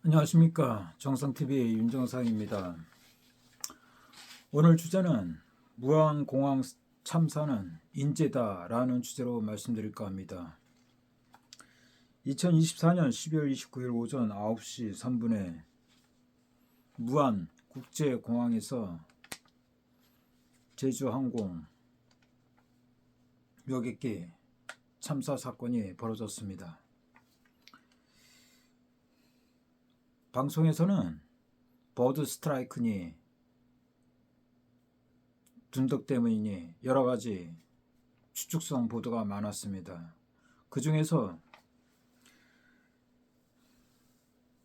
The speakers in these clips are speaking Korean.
안녕하십니까. 정상TV 윤정상입니다. 오늘 주제는 무안공항 참사는 인재다 라는 주제로 말씀드릴까 합니다. 2024년 12월 29일 오전 9시 3분에 무안 국제공항에서 제주항공 여객기 참사 사건이 벌어졌습니다. 방송에서는 버드 스트라이크니 둔덕 때문이니 여러가지 추측성 보도가 많았습니다. 그 중에서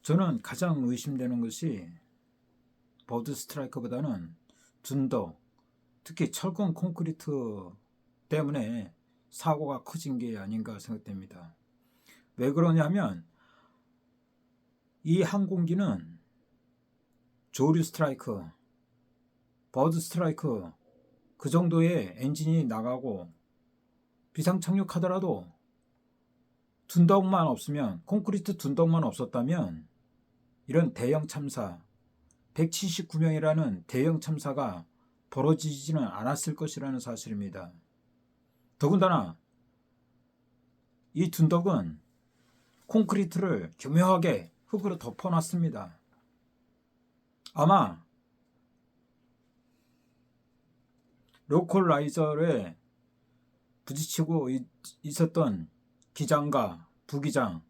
저는 가장 의심되는 것이 버드 스트라이크보다는 둔덕, 특히 철근 콘크리트 때문에 사고가 커진 게 아닌가 생각됩니다. 왜 그러냐면 이 항공기는 조류 스트라이크, 버드 스트라이크 그 정도의 엔진이 나가고 비상 착륙하더라도 둔덕만 없으면, 콘크리트 둔덕만 없었다면 이런 대형 참사, 179명이라는 대형 참사가 벌어지지는 않았을 것이라는 사실입니다. 더군다나 이 둔덕은 콘크리트를 교묘하게 흙으로 덮어놨습니다. 아마 로컬라이저에 부딪히고 있었던 기장과 부기장,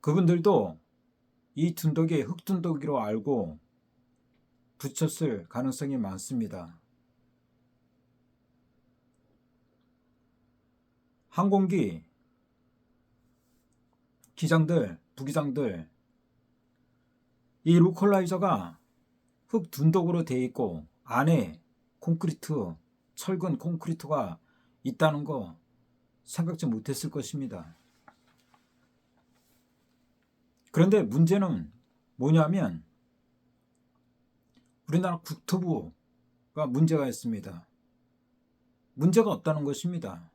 그분들도 이 둔덕이 흙둔덕이로 알고 붙였을 가능성이 많습니다. 항공기 기장들, 부기장들, 이 로컬라이저가 흙 둔덕으로 되어 있고 안에 콘크리트, 철근 콘크리트가 있다는 거 생각지 못했을 것입니다. 그런데 문제는 뭐냐면 우리나라 국토부가 문제가 있습니다. 문제가 없다는 것입니다.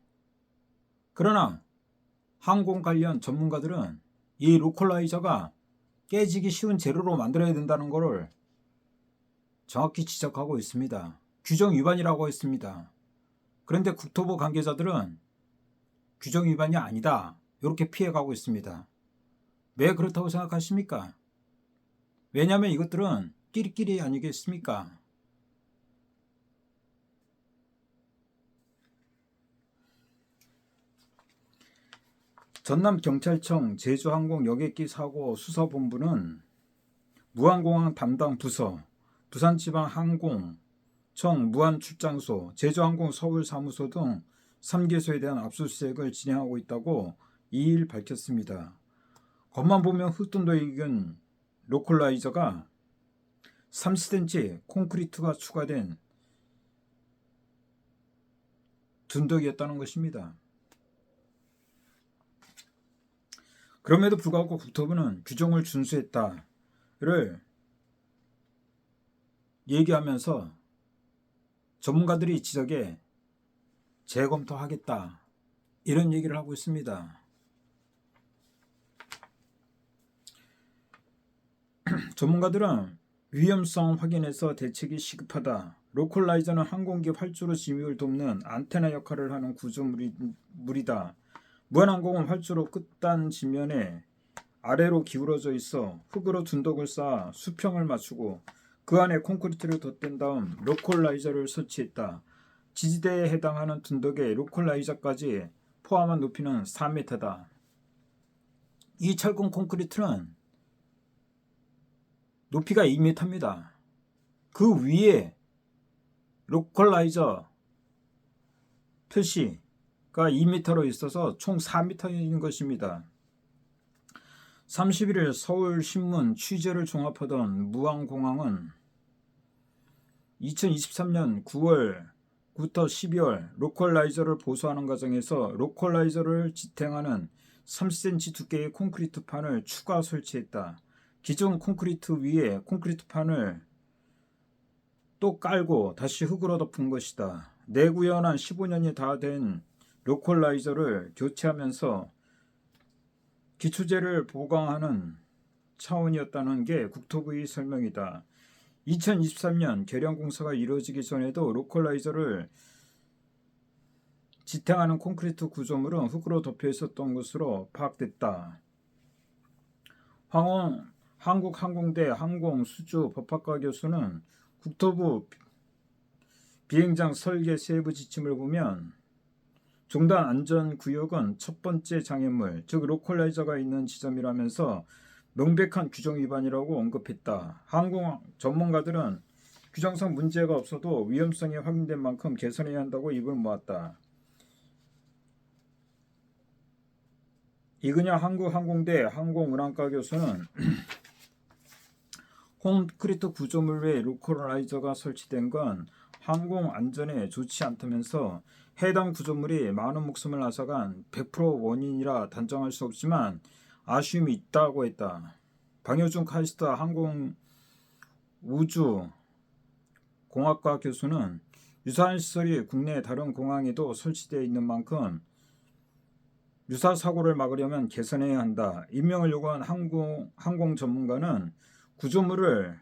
그러나 항공 관련 전문가들은 이 로컬라이저가 깨지기 쉬운 재료로 만들어야 된다는 것을 정확히 지적하고 있습니다. 규정 위반이라고 했습니다. 그런데 국토부 관계자들은 규정 위반이 아니다, 이렇게 피해가고 있습니다. 왜 그렇다고 생각하십니까? 왜냐하면 이것들은 끼리끼리 아니겠습니까? 전남경찰청 제주항공 여객기 사고 수사본부는 무안공항 담당 부서, 부산지방항공청 무안출장소, 제주항공 서울사무소 등 3개소에 대한 압수수색을 진행하고 있다고 2일 밝혔습니다. 겉만 보면 흙둔덕인 로컬라이저가 30cm 콘크리트가 추가된 둔덕이었다는 것입니다. 그럼에도 불구하고 국토부는 규정을 준수했다를 얘기하면서 전문가들이 지적에 재검토하겠다, 이런 얘기를 하고 있습니다. 전문가들은 위험성 확인에서 대책이 시급하다. 로컬라이저는 항공기 활주로 진입을 돕는 안테나 역할을 하는 구조물이다. 무안항공은 활주로 끝단 지면에 아래로 기울어져 있어 흙으로 둔덕을 쌓아 수평을 맞추고 그 안에 콘크리트를 덧댄 다음 로컬라이저를 설치했다. 지지대에 해당하는 둔덕의 로컬라이저까지 포함한 높이는 4m다. 이 철근 콘크리트는 높이가 2m입니다. 그 위에 로컬라이저 표시가 2m로 있어서 총 4m인 것입니다. 31일 서울신문 취재를 종합하던 무안공항은 2023년 9월부터 12월 로컬라이저를 보수하는 과정에서 로컬라이저를 지탱하는 30cm 두께의 콘크리트 판을 추가 설치했다. 기존 콘크리트 위에 콘크리트 판을 또 깔고 다시 흙으로 덮은 것이다. 내구연한 15년이 다 된 로컬라이저를 교체하면서 기초재를 보강하는 차원이었다는 게 국토부의 설명이다. 2023년 계량 공사가 이루어지기 전에도 로컬라이저를 지탱하는 콘크리트 구조물은 흙으로 덮여 있었던 것으로 파악됐다. 한국항공대 항공수주법학과 교수는 국토부 비행장 설계 세부 지침을 보면 종단 안전구역은 첫 번째 장애물, 즉 로컬라이저가 있는 지점이라면서 명백한 규정 위반이라고 언급했다. 항공 전문가들은 규정상 문제가 없어도 위험성이 확인된 만큼 개선해야 한다고 입을 모았다. 이근야 한국항공대 항공운항과 교수는 콘크리트 구조물 외에 로컬라이저가 설치된 건 항공 안전에 좋지 않다면서 해당 구조물이 많은 목숨을 앗아간 100% 원인이라 단정할 수 없지만 아쉬움이 있다고 했다. 방효준 카이스트 항공우주공학과 교수는 유사한 시설이 국내 다른 공항에도 설치되어 있는 만큼 유사 사고를 막으려면 개선해야 한다. 임명을 요구한 항공 전문가는 구조물을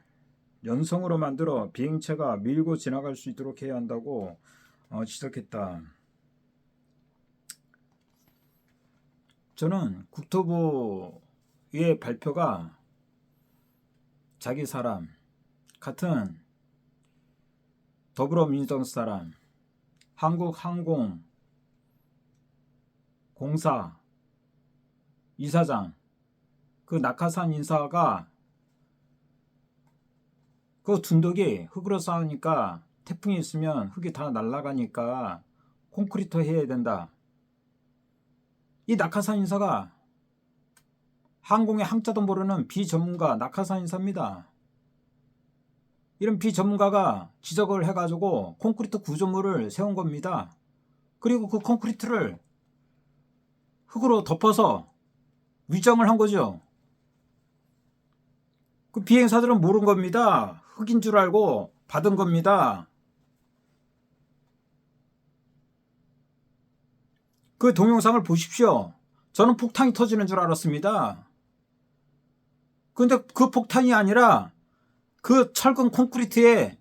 연성으로 만들어 비행체가 밀고 지나갈 수 있도록 해야 한다고 지적했다. 저는 국토부의 발표가 자기 사람, 같은 더불어민주당 사람, 한국항공공사 이사장, 그 낙하산 인사가 그 둔덕이 흙으로 쌓으니까 태풍이 있으면 흙이 다 날아가니까 콘크리트 해야 된다. 이 낙하산 인사가 항공의 항자도 모르는 비전문가 낙하산 인사입니다. 이런 비전문가가 지적을 해가지고 콘크리트 구조물을 세운 겁니다. 그리고 그 콘크리트를 흙으로 덮어서 위장을 한 거죠. 그 비행사들은 모르는 겁니다. 흙인 줄 알고 받은 겁니다. 그 동영상을 보십시오. 저는 폭탄이 터지는 줄 알았습니다. 근데 그 폭탄이 아니라 그 철근 콘크리트에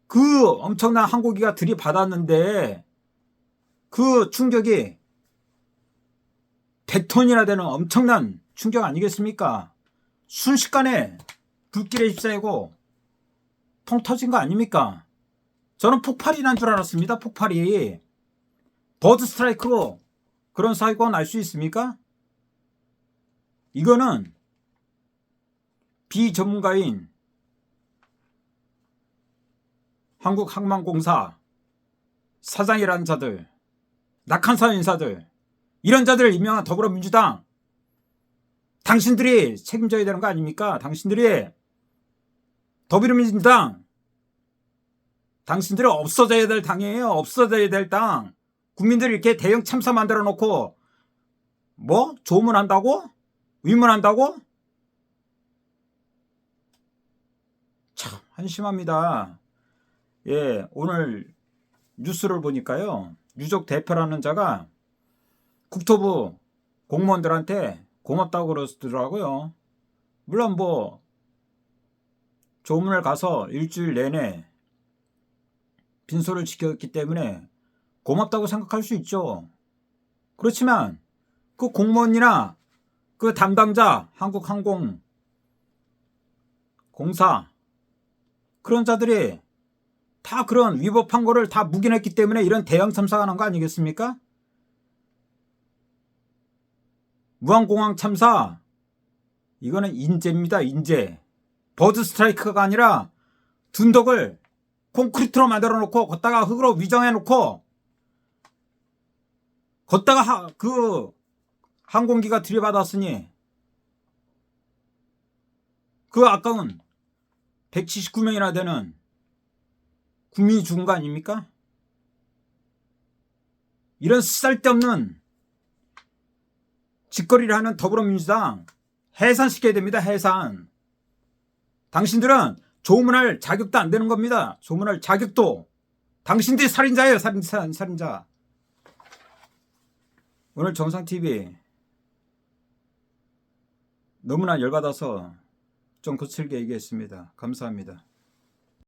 그 엄청난 항공기가 들이받았는데 그 충격이 100톤이나 되는 엄청난 충격 아니겠습니까? 순식간에 불길에 휩싸이고 통 터진 거 아닙니까? 저는 폭발이 난 줄 알았습니다. 폭발이. 버드 스트라이크로 그런 사고가 날 수 있습니까? 이거는 비전문가인 한국항만공사 사장이라는 자들, 낙하산 인사들, 이런 자들을 임명한 더불어민주당, 당신들이 책임져야 되는 거 아닙니까? 당신들이 더불어민주당, 당신들이 없어져야 될 당이에요. 없어져야 될 당. 국민들이 이렇게 대형 참사 만들어 놓고 뭐? 조문한다고? 위문한다고? 참 한심합니다. 예, 오늘 뉴스를 보니까요. 유족 대표라는 자가 국토부 공무원들한테 고맙다고 그러더라고요. 물론 뭐 조문을 가서 일주일 내내 빈소를 지켰기 때문에 고맙다고 생각할 수 있죠. 그렇지만 그 공무원이나 그 담당자, 한국항공공사 그런 자들이 다 그런 위법한 거를 다 묵인했기 때문에 이런 대형 참사가 난 거 아니겠습니까? 무안공항 참사, 이거는 인재입니다. 인재. 버드 스트라이크가 아니라 둔덕을 콘크리트로 만들어 놓고 걷다가 흙으로 위장해 놓고 걷다가 그 항공기가 들이받았으니 그 아까운 179명이나 되는 국민이 죽은 거 아닙니까? 이런 쓸데없는 짓거리를 하는 더불어민주당 해산시켜야 됩니다. 해산. 당신들은 조문할 자격도 안 되는 겁니다. 조문할 자격도. 당신들이 살인자예요. 살인자. 오늘 정상TV 너무나 열받아서 좀 거칠게 얘기했습니다. 감사합니다.